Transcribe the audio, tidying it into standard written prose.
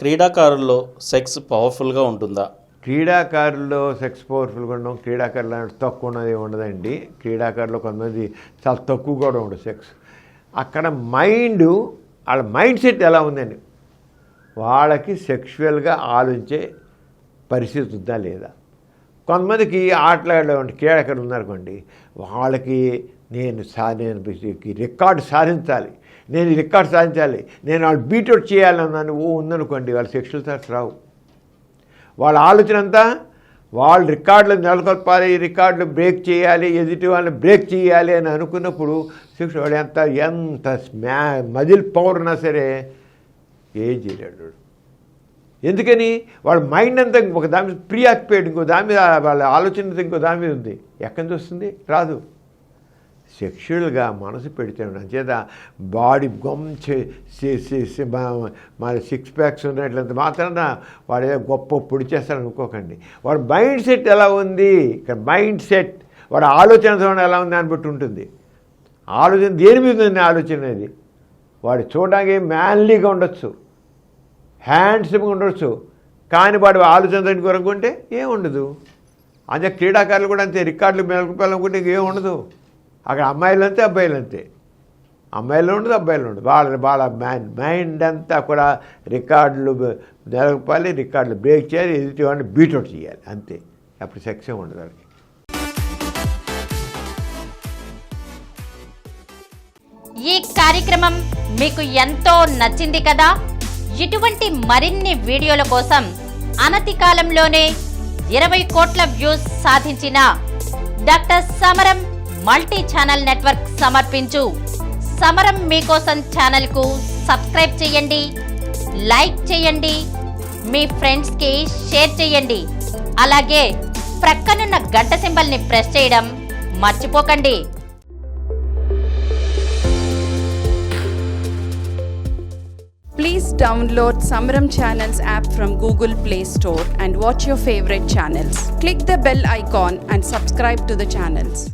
క్రీడాకారుల్లో sex పవర్ఫుల్గా ఉంటుందా? క్రీడాకారుల్లో sex పవర్ఫుల్గా ఉండడం, క్రీడాకారులు తక్కువ ఉన్నది ఉండదండి. క్రీడాకారులు కొంతమంది చాలా తక్కువ కూడా ఉండదు సెక్స్. అక్కడ వాళ్ళ మైండ్ సెట్ ఎలా ఉందండి, వాళ్ళకి సెక్షువల్గా ఆలోచించే పరిస్థితి ఉందా లేదా. కొంతమందికి ఆటలాడే క్రీడాకారులు ఉన్నారనుకోండి, వాళ్ళకి నేను రికార్డు సాధించాలి, నేను రికార్డు సాధించాలి, నేను వాళ్ళు బీట్అవుట్ చేయాలన్నాను ఉందనుకోండి, వాళ్ళ సెక్షువల్ థాట్స్ రావు. వాళ్ళ ఆలోచన అంతా వాళ్ళు రికార్డులు నెలకొల్పాలి, రికార్డులు బ్రేక్ చేయాలి, ఎదుటి వాళ్ళని బ్రేక్ చేయాలి అని అనుకున్నప్పుడు సెక్షువల్ వాడు ఎంత మజిల్ పవర్ ఉన్నా సరే ఏం చేయలేడు. ఎందుకని వాళ్ళ మైండ్ అంతా ఒక దాని మీద ప్రీఆక్యుపైడ్, ఇంకో దాని మీద వాళ్ళ ఆలోచన ఇంకో దాని మీద ఉంది. ఎక్కడి నుంచి వస్తుంది? రాదు. సెక్షువల్గా మనసు పెడితే అంచేత బాడీ మన 6 ప్యాక్స్ ఉన్నట్లంత మాత్రాన వాడు ఏదో గొప్ప పొడి చేస్తాడు అనుకోకండి. వాడు మైండ్ సెట్ ఎలా ఉంది, ఇక్కడ మైండ్ సెట్ వాడు ఆలోచన ఎలా ఉంది అని బట్టి ఉంటుంది. ఆలోచన దేని మీద ఉంది ఆలోచన అనేది. వాడు చూడడానికి మ్యాన్లీగా ఉండొచ్చు, హ్యాండ్సమ్గా ఉండొచ్చు, కానీ వాడు ఆలోచన దానికి కొరకు ఉంటే ఏముండదు. అదే క్రీడాకారులు కూడా అంతే, రికార్డులు మెలకపోవాలనుకుంటే ఇంకేం ఉండదు. అక్కడ అమ్మాయిలు అంతే, అబ్బాయిలు అంతే. అమ్మాయిలు ఉండదు, అబ్బాయిలు ఉండదు. వాళ్ళ మైండ్ అంతా కూడా రికార్డులు నెలకొల్పాలి, రికార్డులు బ్రేక్ చేయాలి, ఎదుటి వాడిని బీట్అవుట్ చేయాలి, అంతే. అప్పుడు సెక్స్ ఉండదు వాళ్ళకి. ఈ కార్యక్రమం మీకు ఎంతో నచ్చింది కదా. ఇటువంటి మరిన్ని వీడియోల కోసం అనతి కాలంలోనే 20 కోట్ల వ్యూస్ సాధించిన డాక్టర్ సమరం మల్టీ ఛానల్ నెట్వర్క్ సమర్పించు సమరం మీకోసం ఛానల్కు సబ్స్క్రైబ్ చేయండి, లైక్ చేయండి, మీ ఫ్రెండ్స్కి షేర్ చేయండి. అలాగే ప్రక్కనున్న గంట సింబల్ని ప్రెస్ చేయడం మర్చిపోకండి. Please download Samaram Channels app from Google Play Store and watch your favorite channels. Click the bell icon and subscribe to the channels.